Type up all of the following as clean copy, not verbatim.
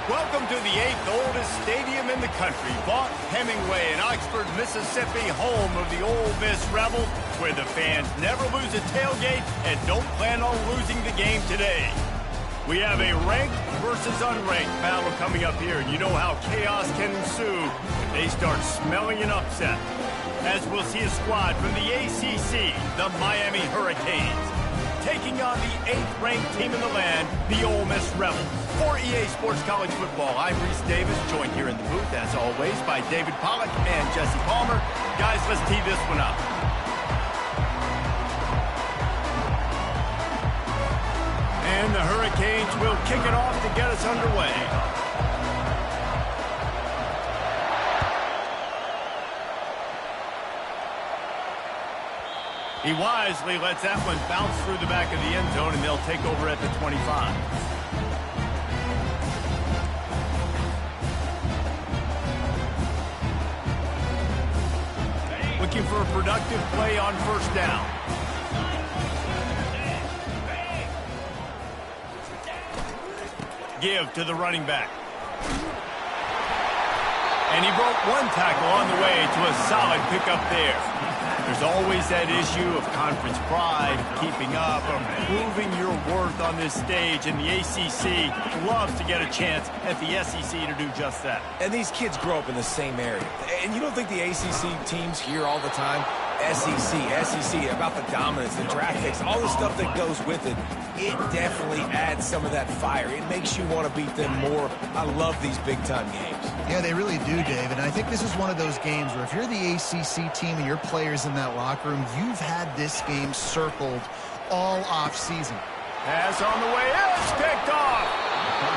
Welcome to the 8th oldest stadium in the country, Vaught Hemingway in Oxford, Mississippi, home of the Ole Miss Rebels, where the fans never lose a tailgate and don't plan on losing the game today. We have a ranked versus unranked battle coming up here, and you know how chaos can ensue if they start smelling an upset. As we'll see a squad from the ACC, the Miami Hurricanes, taking on the 8th-ranked team in the land, the Ole Miss Rebels. For EA Sports College Football, I'm Reese Davis, joined here in the booth, as always, by David Pollack and Jesse Palmer. Guys, let's tee this one up. And the Hurricanes will kick it off to get us underway. He wisely lets that one bounce through the back of the end zone, and they'll take over at the 25. Looking for a productive play on first down. Give to the running back. And he broke one tackle on the way to a solid pickup there. There's always that issue of conference pride, keeping up, of proving your worth on this stage, and the ACC loves to get a chance at the SEC to do just that. And these kids grow up in the same area. And you don't think the ACC teams hear all the time, SEC, about the dominance, the draft picks, all the stuff that goes with it. It definitely adds some of that fire. It makes you want to beat them more. I love these big-time games. Yeah, they really do, Dave. And I think this is one of those games where if you're the ACC team and your players in that locker room, you've had this game circled all off-season. Pass on the way, it's picked off.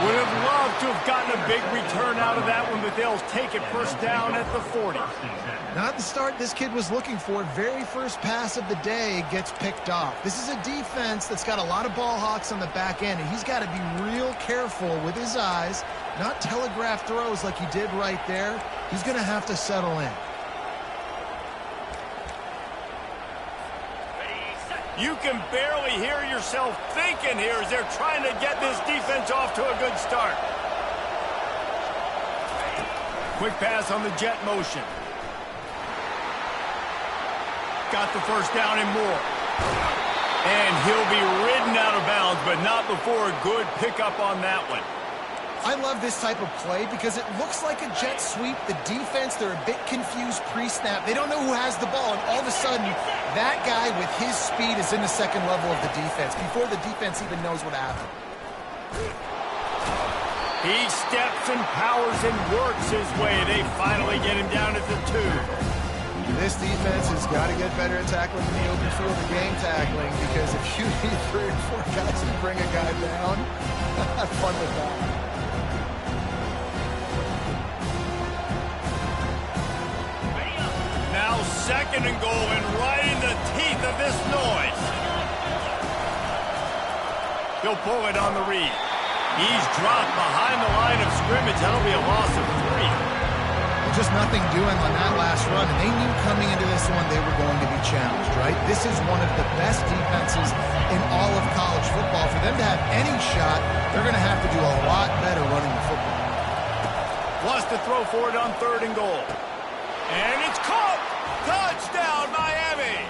Would have loved to have gotten a big return out of that one, but they'll take it first down at the 40. Not the start this kid was looking for. Very first pass of the day gets picked off. This is a defense that's got a lot of ball hawks on the back end, and he's got to be real careful with his eyes, not telegraph throws like he did right there. He's going to have to settle in. You can barely hear yourself thinking here as they're trying to get this defense off to a good start. Quick pass on the jet motion. Got the first down and more. And he'll be ridden out of bounds, but not before a good pickup on that one. I love this type of play because it looks like a jet sweep. The defense, they're a bit confused pre-snap. They don't know who has the ball, and all of a sudden, that guy with his speed is in the second level of the defense before the defense even knows what happened. He steps and powers and works his way. They finally get him down at the 2. This defense has got to get better at tackling in the open field and game tackling, because if you need 3 or 4 guys to bring a guy down, have fun with that. Now 2nd and goal, and right in the teeth of this noise. He'll pull it on the read. He's dropped behind the line of scrimmage. That'll be a loss of 3. Just nothing doing on that last run, and they knew coming into this one they were going to be challenged, right? This is one of the best defenses in all of college football. For them to have any shot, they're going to have to do a lot better running the football. Wants to throw for it on 3rd and goal. And it's caught! Touchdown, Miami!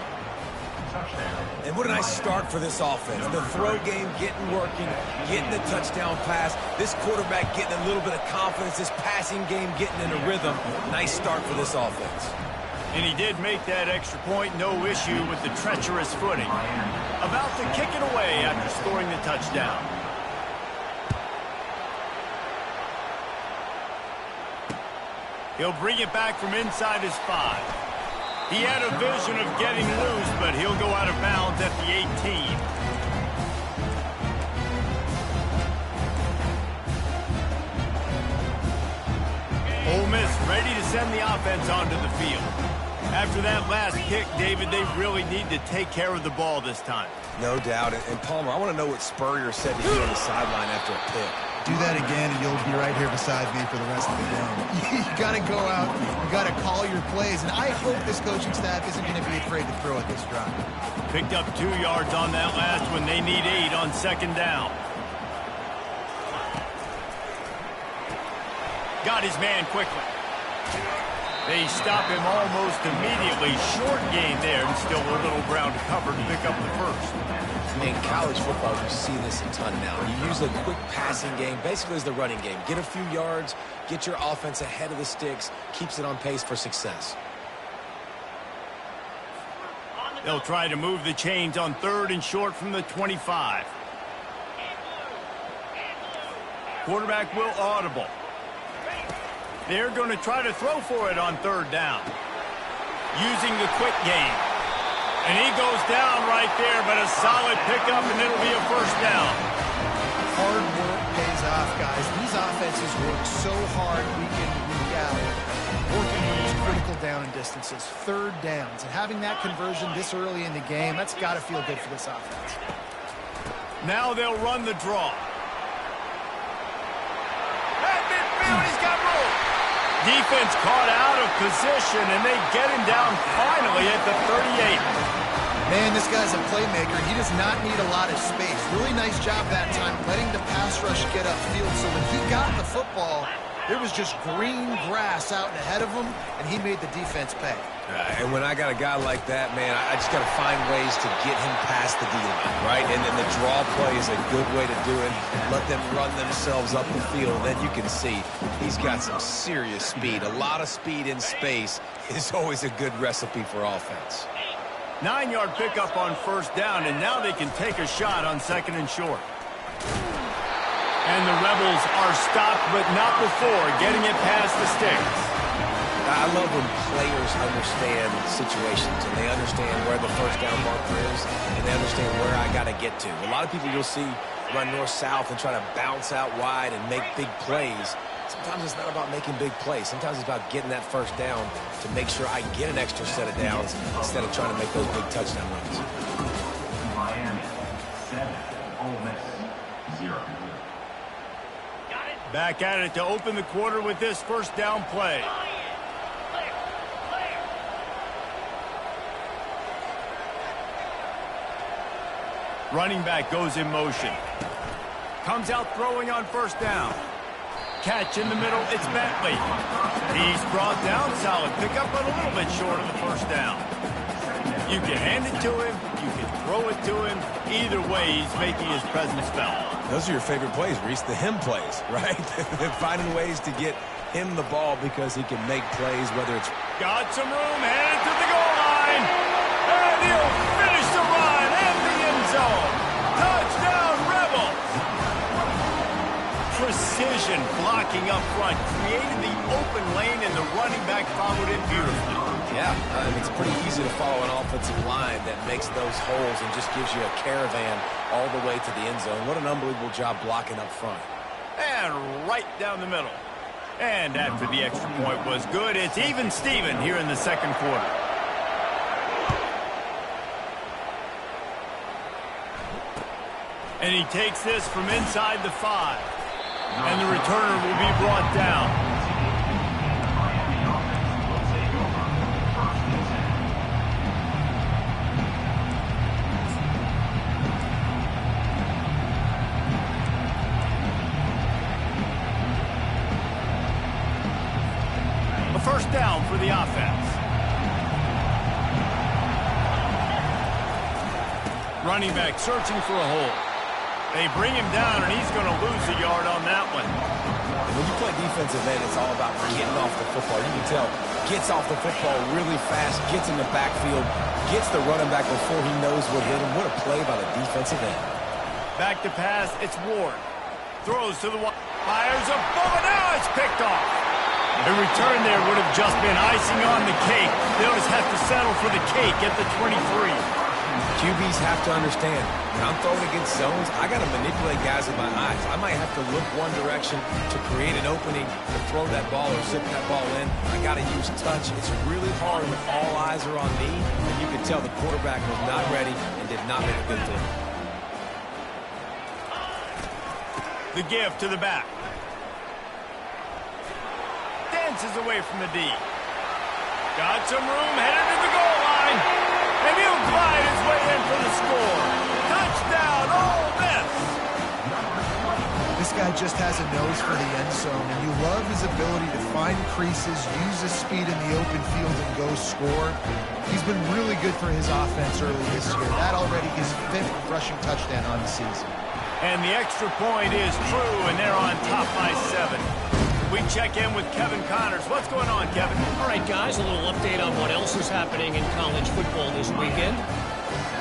And what a nice start for this offense. The throw game getting working, getting the touchdown pass. This quarterback getting a little bit of confidence. This passing game getting in a rhythm. Nice start for this offense. And he did make that extra point, no issue with the treacherous footing. About to kick it away after scoring the touchdown. He'll bring it back from inside his 5. He had a vision of getting loose, but he'll go out of bounds at the 18. Ole Miss ready to send the offense onto the field. After that last pick, David, they really need to take care of the ball this time. No doubt. And Palmer, I want to know what Spurrier said to you on the sideline after a pick. Do that again, and you'll be right here beside me for the rest of the game. You got to go out. You got to call your plays, and I hope this coaching staff isn't going to be afraid to throw at this drive. Picked up 2 yards on that last one. They need 8 on 2nd down. Got his man quickly. They stop him almost immediately. Short gain there, and still a little ground to cover to pick up the first. In college football, you see this a ton now. You use a quick passing game, basically as the running game. Get a few yards, get your offense ahead of the sticks, keeps it on pace for success. They'll try to move the chains on 3rd and short from the 25. Quarterback will audible. They're going to try to throw for it on 3rd down. Using the quick game. And he goes down right there, but a solid pickup, and it'll be a first down. Hard work pays off, guys. These offenses work so hard week in and week out, working on those critical down and distances, 3rd downs. And having that conversion this early in the game, that's got to feel good for this offense. Now they'll run the draw. At midfield, he's got room. Defense caught out of position, and they get him down finally at the 38. Man, this guy's a playmaker. He does not need a lot of space. Really nice job that time letting the pass rush get upfield. So when he got the football, there was just green grass out ahead of him, and he made the defense pay. And when I got a guy like that, man, I just got to find ways to get him past the D-line, right? And then the draw play is a good way to do it. Let them run themselves up the field. Then you can see he's got some serious speed. A lot of speed in space is always a good recipe for offense. 9-yard pickup on 1st down, and now they can take a shot on 2nd and short. And the Rebels are stopped, but not before getting it past the sticks. I love when players understand situations and they understand where the 1st down marker is and they understand where I got to get to. A lot of people you'll see run north-south and try to bounce out wide and make big plays. Sometimes it's not about making big plays. Sometimes it's about getting that 1st down to make sure I get an extra set of downs instead of trying to make those big touchdown runs. Miami 7, Ole Miss 0. Back at it to open the quarter with this 1st down play. Running back goes in motion. Comes out throwing on 1st down. Catch in the middle, it's Bentley. He's brought down, solid pickup, but a little bit short of the 1st down. You can hand it to him, you can throw it to him. Either way, he's making his presence felt. Those are your favorite plays, Reese, the him plays, right? Finding ways to get him the ball because he can make plays, whether it's... Got some room, headed to the goal line. And he'll finish the run and the end zone. Touchdown, Rebels. Precision blocking up front, created the open lane, and the running back followed it beautifully. Yeah, it's pretty easy to follow an offensive line that makes those holes and just gives you a caravan all the way to the end zone. What an unbelievable job blocking up front. And right down the middle. And after the extra point was good, it's even Steven here in the 2nd quarter. And he takes this from inside the 5. And the returner will be brought down. A 1st down for the offense. Running back searching for a hole. They bring him down, and he's going to lose a yard on that one. When you play defensive end, it's all about getting off the football. You can tell, gets off the football really fast, gets in the backfield, gets the running back before he knows what hit him. What a play by the defensive end. Back to pass, it's Ward. Throws to the wide, fires a bullet, now it's picked off. The return there would have just been icing on the cake. They'll just have to settle for the cake at the 23. QBs have to understand, when I'm throwing against zones, I got to manipulate guys with my eyes. I might have to look one direction to create an opening to throw that ball or zip that ball in. I got to use touch. It's really hard when all eyes are on me, and you can tell the quarterback was not ready and did not make a good throw. The give to the back. Dances away from the D. Got some room, headed to the goal line. And he'll glide his way in for the score. Touchdown, Ole Miss. This guy guy just has a nose for the end zone, and you love his ability to find creases, use his speed in the open field, and go score. He's been really good for his offense early this year. That already his 5th rushing touchdown on the season. And the extra point is true, and they're on top by 7. We check in with Kevin Connors. What's going on, Kevin? All right, guys, a little update on what else is happening in college football this weekend.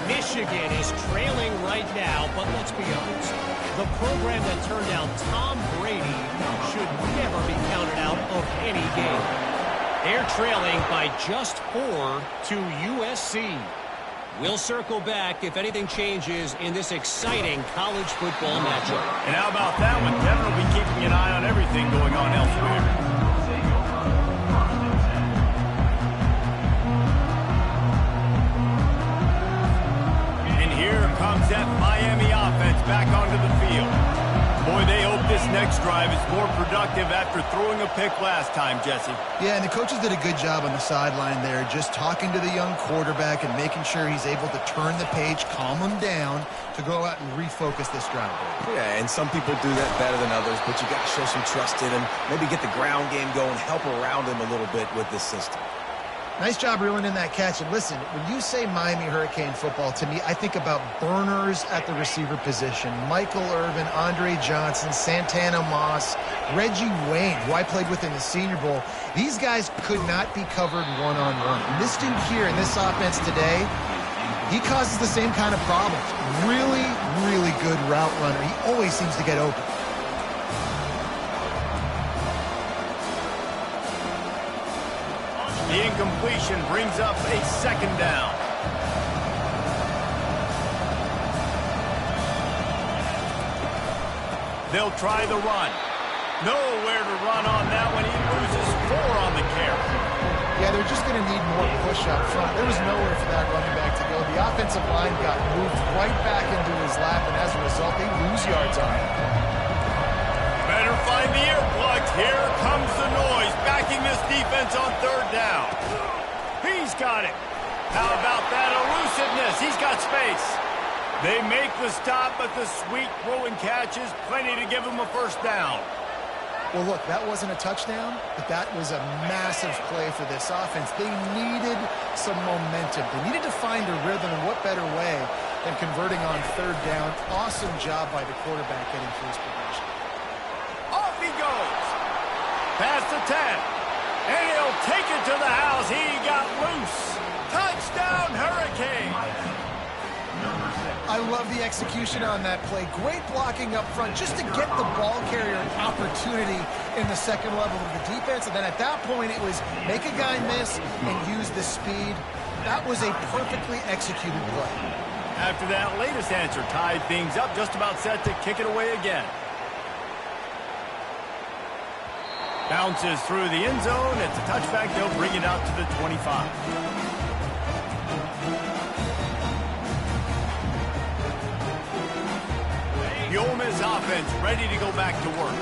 Michigan is trailing right now, but let's be honest. The program that turned out Tom Brady should never be counted out of any game. They're trailing by just 4 to USC. We'll circle back if anything changes in this exciting college football matchup. And how about that one? Kevin will be keeping an eye on everything going on elsewhere. And here comes that Miami offense back onto the field. Boy, they hope this next drive is more productive after throwing a pick last time, Jesse. Yeah, and the coaches did a good job on the sideline there, just talking to the young quarterback and making sure he's able to turn the page, calm him down, to go out and refocus this drive. Yeah, and some people do that better than others, but you got to show some trust in him, maybe get the ground game going, help around him a little bit with this system. Nice job reeling in that catch. And listen, when you say Miami Hurricane football, to me, I think about burners at the receiver position. Michael Irvin, Andre Johnson, Santana Moss, Reggie Wayne, who I played with in the Senior Bowl. These guys could not be covered one-on-one. And this dude here in this offense today, he causes the same kind of problems. Really, really good route runner. He always seems to get open. The incompletion brings up a 2nd down. They'll try the run. Nowhere to run on that one. He loses 4 on the carry. Yeah, they're just going to need more push up front. There was nowhere for that running back to go. The offensive line got moved right back into his lap, and as a result, they lose yards on it. Better find the earplugs. Here comes the noise, backing this defense on 3rd down. He's got it. How about that elusiveness? He's got space. They make the stop, but the sweet throw and catch is plenty to give him a 1st down. Well, look, that wasn't a touchdown, but that was a massive play for this offense. They needed some momentum. They needed to find a rhythm, and what better way than converting on 3rd down. Awesome job by the quarterback getting through his progression. Off he goes. Past the 10. And he'll take it to the house. He got loose. Touchdown, Hurricane. I love the execution on that play. Great blocking up front just to get the ball carrier an opportunity in the 2nd level of the defense. And then at that point, it was make a guy miss and use the speed. That was a perfectly executed play. After that latest answer tied things up, just about set to kick it away again. Bounces through the end zone. It's a touchback. They'll bring it out to the 25. The Ole Miss offense ready to go back to work.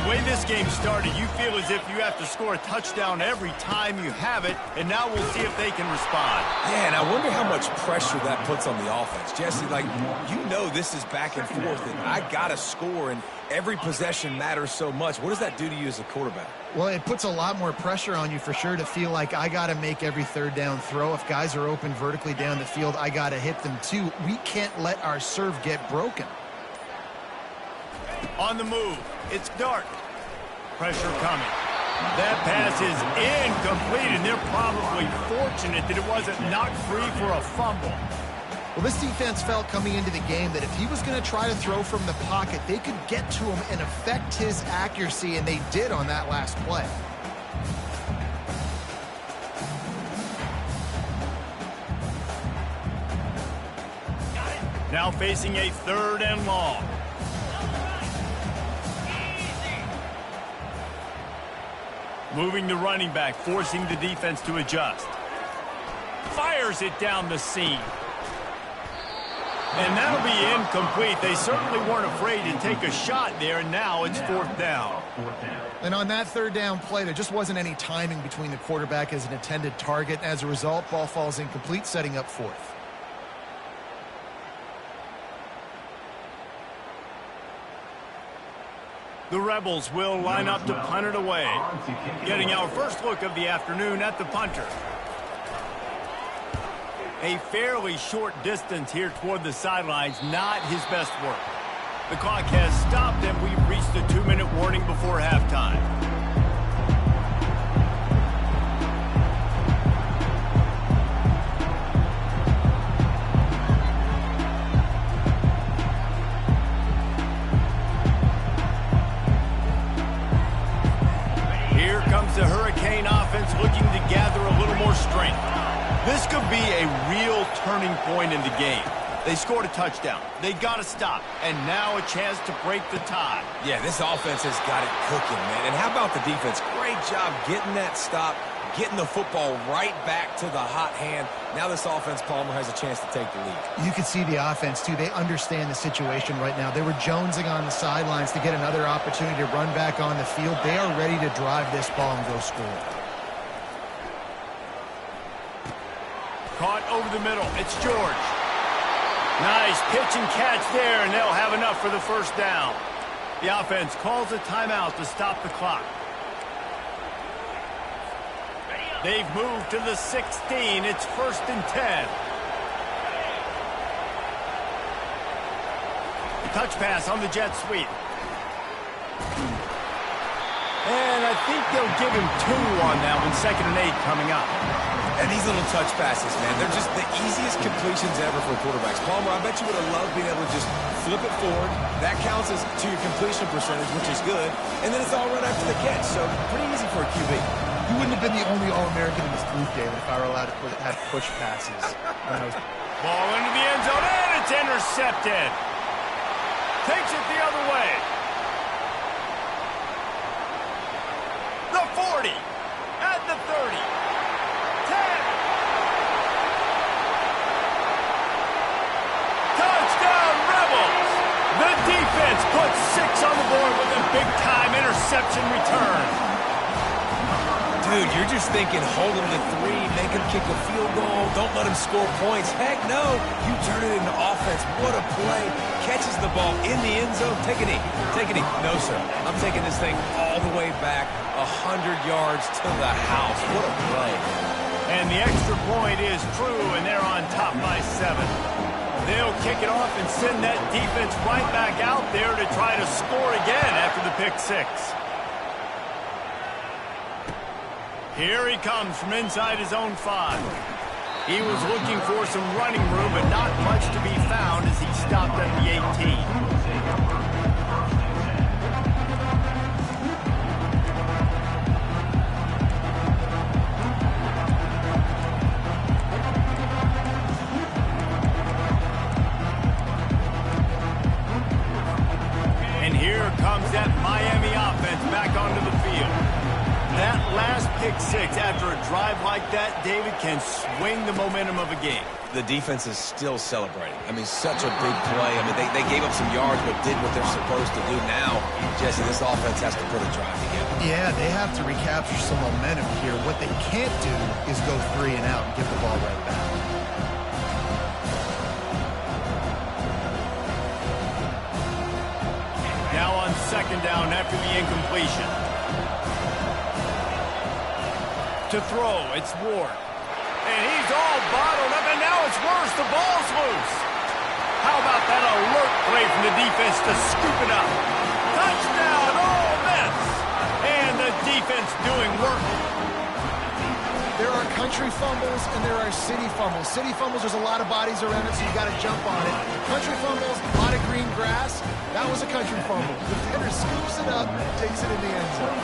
The way this game started, you feel as if you have to score a touchdown every time you have it, and now we'll see if they can respond. Yeah, and I wonder how much pressure that puts on the offense. Jesse, like, you know this is back and forth, and I got to score, and every possession matters so much. What does that do to you as a quarterback? Well, it puts a lot more pressure on you for sure to feel like I got to make every 3rd down throw. If guys are open vertically down the field, I got to hit them too. We can't let our serve get broken. On the move. It's dark. Pressure coming. That pass is incomplete, and they're probably fortunate that it wasn't knocked free for a fumble. Well, this defense felt coming into the game that if he was going to try to throw from the pocket, they could get to him and affect his accuracy, and they did on that last play. Now facing a 3rd and long. Moving the running back, forcing the defense to adjust. Fires it down the seam. And that'll be incomplete. They certainly weren't afraid to take a shot there, and now it's 4th down. And on that 3rd down play, there just wasn't any timing between the quarterback as an intended target. As a result, ball falls incomplete, setting up 4th. The Rebels will line up to punt it away. Getting our first look of the afternoon at the punter. A fairly short distance here toward the sidelines, not his best work. The clock has stopped and we've reached the 2-minute warning before halftime. Here comes the Hurricane offense looking to gather a little more strength. This could be a real turning point in the game. They scored a touchdown. They got to stop. And now a chance to break the tie. Yeah, this offense has got it cooking, man. And how about the defense? Great job getting that stop, getting the football right back to the hot hand. Now this offense, Palmer, has a chance to take the lead. You can see the offense, too. They understand the situation right now. They were jonesing on the sidelines to get another opportunity to run back on the field. They are ready to drive this ball and go score. Caught over the middle. It's George. Nice pitch and catch there, and they'll have enough for the first down. The offense calls a timeout to stop the clock. They've moved to the 16. It's 1st and 10. Touch pass on the jet sweep. And I think they'll give him 2 on that one. 2nd and 8 coming up. And these little touch passes, man, they're just the easiest completions ever for quarterbacks. Palmer, I bet you would have loved being able to just flip it forward. That counts as to your completion percentage, which is good. And then it's all right after the catch, so pretty easy for a QB. You wouldn't have been the only All-American in this group, David, if I were allowed to have push passes. Ball into the end zone, and it's intercepted. Takes it the other way. The 40, at the 30. The defense puts 6 on the board with a big-time interception return. Dude, you're just thinking, hold him to 3, make him kick a field goal, don't let him score points. Heck no, you turn it into offense. What a play. Catches the ball in the end zone. Take a knee. Take a knee. No, sir. I'm taking this thing all the way back 100 yards to the house. What a play. And the extra point is true, and they're on top by 7. They'll kick it off and send that defense right back out there to try to score again after the pick 6. Here he comes from inside his own 5. He was looking for some running room, but not much to be found as he stopped at the 18. Comes that Miami offense back onto the field. That last pick 6 after a drive like that, David, can swing the momentum of a game. The defense is still celebrating. I mean, such a big play. I mean, they gave up some yards but did what they're supposed to do. Now, Jesse, this offense has to put a drive together. Yeah, they have to recapture some momentum here. What they can't do is go 3 and out and give the ball right back. Now on 2nd down after the incompletion. To throw, it's Ward. And he's all bottled up, and now it's worse. The ball's loose. How about that alert play from the defense to scoop it up? Touchdown, Ole Miss! And the defense doing work. There are country fumbles and there are city fumbles. City fumbles, there's a lot of bodies around it, so you got to jump on it. Country fumbles, a lot of green grass. That was a country fumble. The defender scoops it up, takes it in the end zone.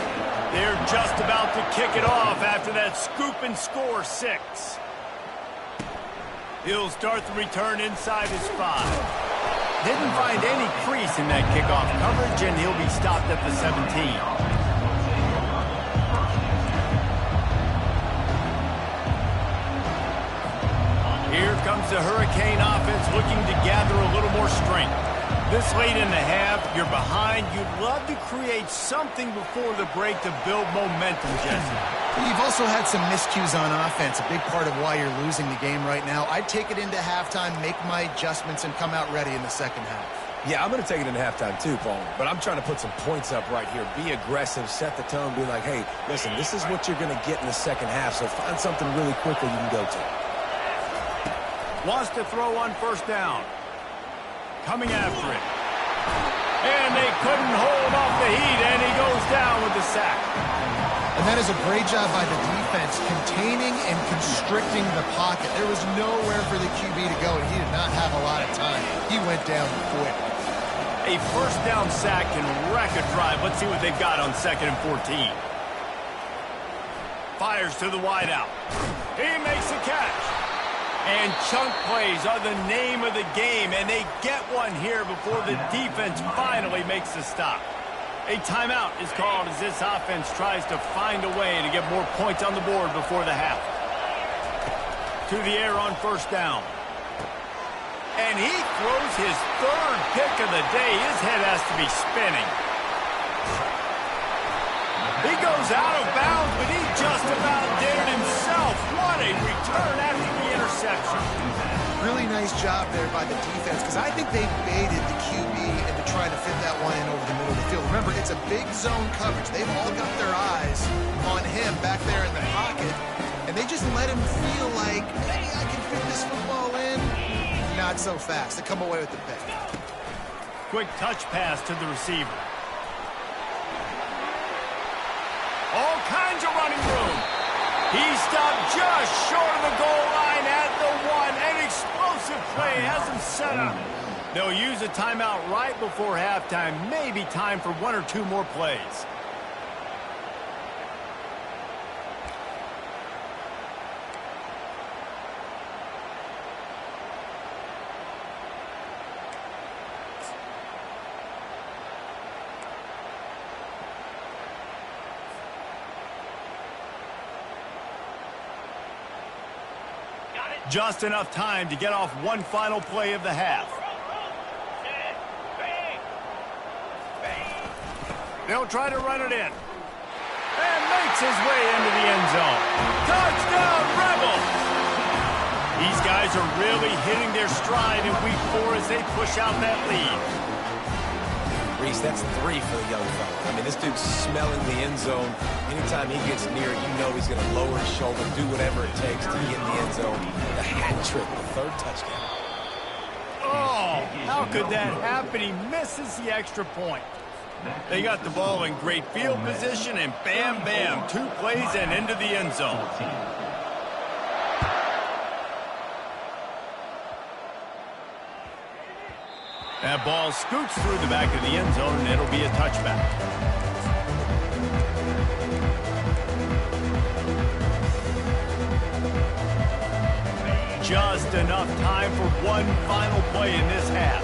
They're just about to kick it off after that scoop and score 6. He'll start the return inside his 5. Didn't find any crease in that kickoff coverage, and he'll be stopped at the 17. Here comes the Hurricane offense looking to gather a little more strength. This late in the half, you're behind. You'd love to create something before the break to build momentum, Jesse. You've also had some miscues on offense, a big part of why you're losing the game right now. I'd take it into halftime, make my adjustments, and come out ready in the second half. Yeah, I'm going to take it in halftime too, Paul. But I'm trying to put some points up right here. Be aggressive, set the tone, be like, hey, listen, this is what you're going to get in the second half, so find something really quickly you can go to. Wants to throw on first down. Coming after it. And they couldn't hold off the heat, and he goes down with the sack. And that is a great job by the defense, containing and constricting the pocket. There was nowhere for the QB to go, and he did not have a lot of time. He went down quick. A first down sack can wreck a drive. Let's see what they've got on 2nd and 14. Fires to the wideout. He makes the catch. And chunk plays are the name of the game, and they get one here before the defense finally makes the stop. A timeout is called as this offense tries to find a way to get more points on the board before the half. To the air on first down. And he throws his 3rd pick of the day. His head has to be spinning. He goes out of bounds, but he just about did it himself. What a return after the interception. Really nice job there by the defense, because I think they baited the QB into trying to fit that one in over the middle of the field. Remember, it's a big zone coverage. They've all got their eyes on him back there in the pocket, and they just let him feel like, hey, I can fit this football in. Not so fast. They come away with the pick. Quick touch pass to the receiver. All kinds of running room. He stopped just short of the goal line at the 1. An explosive play has him set up. They'll use a timeout right before halftime. Maybe time for 1 or 2 more plays. Just enough time to get off one final play of the half. They'll try to run it in. And makes his way into the end zone. Touchdown, Rebels! These guys are really hitting their stride in week 4 as they push out that lead. Reese, that's 3 for the young fella. I mean, this dude's smelling the end zone. Anytime he gets near it, you know he's going to lower his shoulder, do whatever it takes to get in the end zone. The hat trick, the 3rd touchdown. Oh, how could that happen? He misses the extra point. They got the ball in great field position, and bam, bam, 2 plays and into the end zone. That ball scoots through the back of the end zone, and it'll be a touchback. Just enough time for one final play in this half.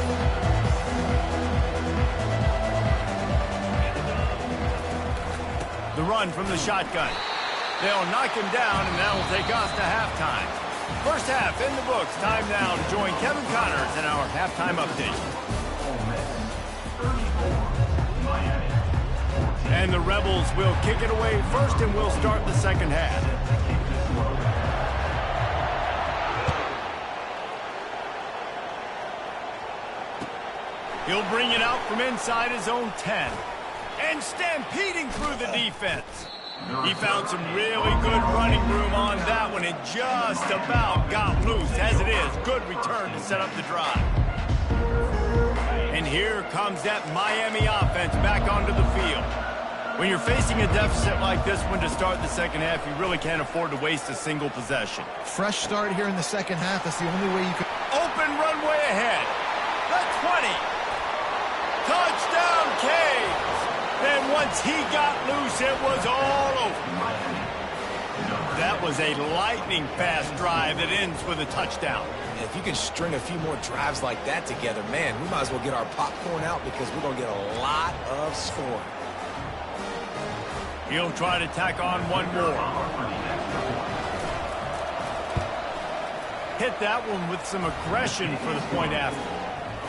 The run from the shotgun. They'll knock him down, and that'll take us to halftime. First half in the books. Time now to join Kevin Connors in our halftime update. And the Rebels will kick it away first, and we'll start the second half. He'll bring it out from inside his own 10. And stampeding through the defense. He found some really good running room on that one and just about got loose. As it is, good return to set up the drive. And here comes that Miami offense back onto the field. When you're facing a deficit like this one to start the second half, you really can't afford to waste a single possession. Fresh start here in the second half. That's the only way you can. Open runway ahead. The 20. Touchdown, Caves. Then once he got loose, it was all over. That was a lightning-fast drive that ends with a touchdown. If you can string a few more drives like that together, man, we might as well get our popcorn out because we're going to get a lot of scoring. He'll try to tack on one more. Hit that one with some aggression for the point after.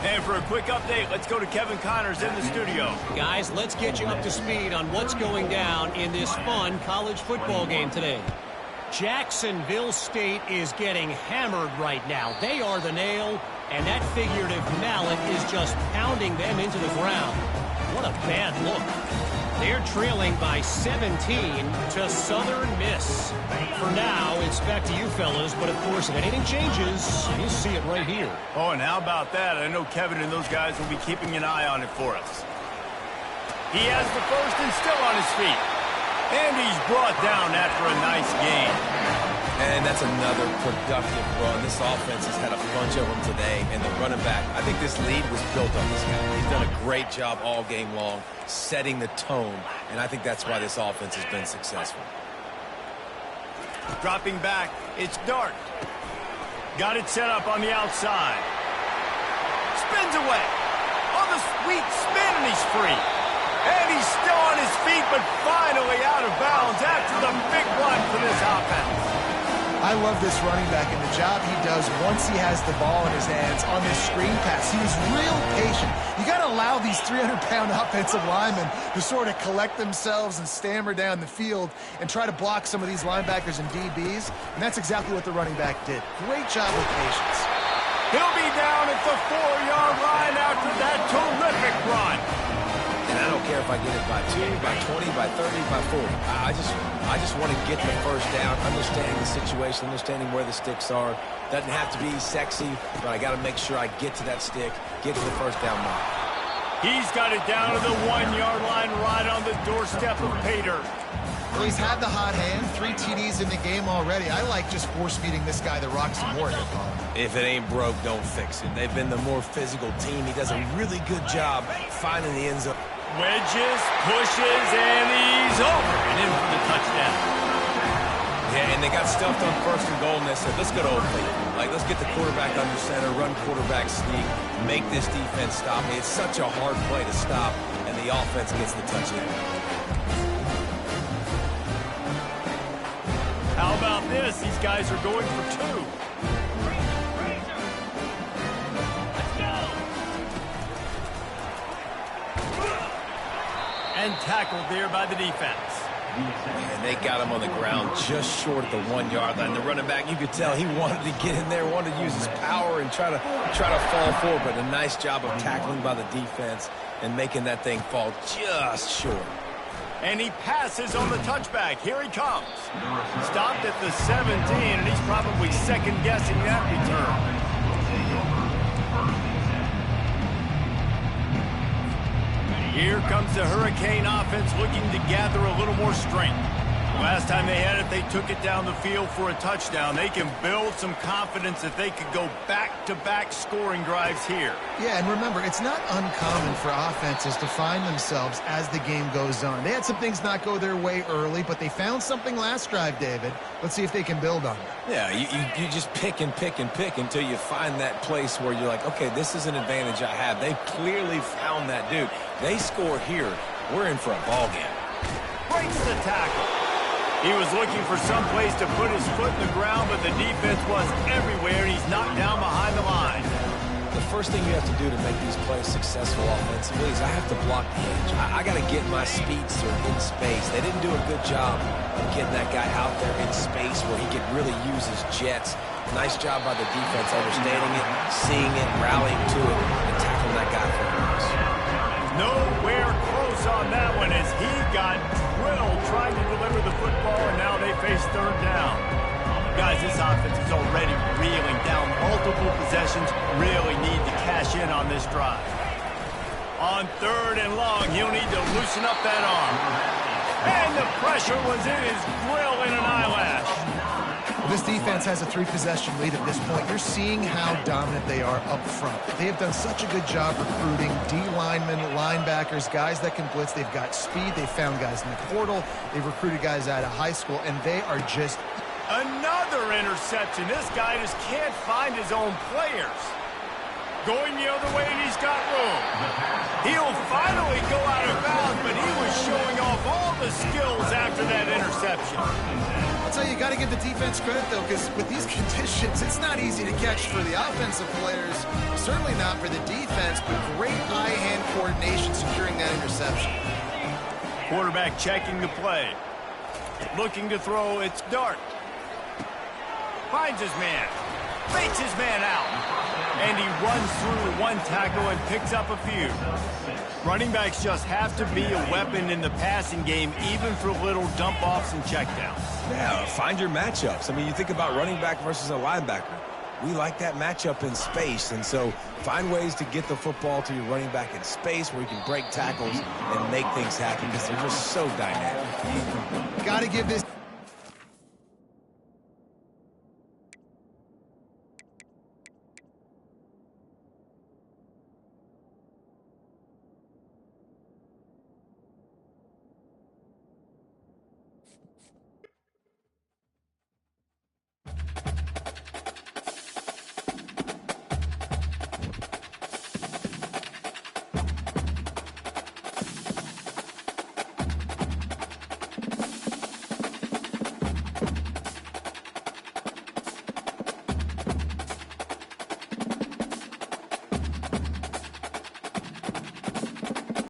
And for a quick update, let's go to Kevin Connors in the studio. Guys, let's get you up to speed on what's going down in this fun college football game today. Jacksonville State is getting hammered right now. They are the nail. And that figurative mallet is just pounding them into the ground. What a bad look. They're trailing by 17 to Southern Miss. For now, it's back to you fellas, but of course, if anything changes, you'll see it right here. Oh, and how about that? I know Kevin and those guys will be keeping an eye on it for us. He has the first and still on his feet. And he's brought down after a nice gain. And that's another productive run. This offense has had a bunch of them today, and the running back, I think this lead was built on this guy. He's done a great job all game long, setting the tone, and I think that's why this offense has been successful. Dropping back, it's Dart. Got it set up on the outside. Spins away. On the sweet spin, and he's free. And he's still on his feet, but finally out of bounds after the big run for this offense. I love this running back and the job he does once he has the ball in his hands on this screen pass. He was real patient. You got to allow these 300-pound offensive linemen to sort of collect themselves and stammer down the field and try to block some of these linebackers and DBs, and that's exactly what the running back did. Great job with patience. He'll be down at the 4-yard line after that terrific run. And I don't care if I get it by 2, by 20, by 30, by 40. I just want to get the first down, understanding the situation, understanding where the sticks are. Doesn't have to be sexy, but I got to make sure I get to that stick, get to the first down mark. He's got it down to the 1-yard line right on the doorstep of Pater. Well, he's had the hot hand, 3 TDs in the game already. I like just force-feeding this guy the rock some more. If it ain't broke, don't fix it. They've been the more physical team. He does a really good job finding the end zone. Wedges, pushes, and he's over and in for the touchdown. Yeah, and they got stuffed on first and goal, and they said, let's go to Oakley. Like, let's get the quarterback under center, run quarterback sneak, make this defense stop me. It's such a hard play to stop, and the offense gets the touchdown. How about this? These guys are going for 2. And tackled there by the defense. And they got him on the ground just short of the 1-yard line. The running back, you could tell he wanted to get in there, wanted to use his power and try to fall forward, but a nice job of tackling by the defense and making that thing fall just short. And he passes on the touchback. Here he comes. Stopped at the 17, and he's probably second-guessing that return. Here comes the Hurricane offense looking to gather a little more strength. Last time they had it, they took it down the field for a touchdown. They can build some confidence that they could go back-to-back scoring drives here. Yeah, and remember, it's not uncommon for offenses to find themselves as the game goes on. They had some things not go their way early, but they found something last drive, David. Let's see if they can build on it. Yeah, you just pick and pick and pick until you find that place where you're like, okay, this is an advantage I have. They clearly found that dude. They score here. We're in for a ball game. Breaks the tackle. He was looking for some place to put his foot in the ground, but the defense was everywhere, and he's knocked down behind the line. The first thing you have to do to make these plays successful offensively is I have to block the edge. I got to get my speedster in space. They didn't do a good job of getting that guy out there in space where he could really use his jets. Nice job by the defense, understanding it, seeing it, rallying to it, and tackling that guy for a loss. Nowhere close on that one as he got drilled trying to deliver the football, and now they face third down. Guys, this offense is already reeling down multiple possessions. Really need to cash in on this drive. On 3rd and long, he'll need to loosen up that arm. And the pressure was in his grill in an eyelash. This defense has a 3-possession lead at this point. You're seeing how dominant they are up front. They have done such a good job recruiting D-linemen, linebackers, guys that can blitz. They've got speed. They've found guys in the portal. They've recruited guys out of high school, and they are just... Another interception. This guy just can't find his own players. Going the other way, and he's got room. He'll finally go out of bounds, but he was showing off all the skills after that interception. I'll tell you, you got to give the defense credit, though, because with these conditions, it's not easy to catch for the offensive players. Certainly not for the defense, but great eye-hand coordination securing that interception. Quarterback checking the play. Looking to throw, it's Dart. Finds his man. Baits his man out. And he runs through one tackle and picks up a few. Running backs just have to be a weapon in the passing game, even for little dump-offs and checkdowns. Yeah, find your matchups. I mean, you think about running back versus a linebacker. We like that matchup in space, and so find ways to get the football to your running back in space where you can break tackles and make things happen because they're just so dynamic. Got to give this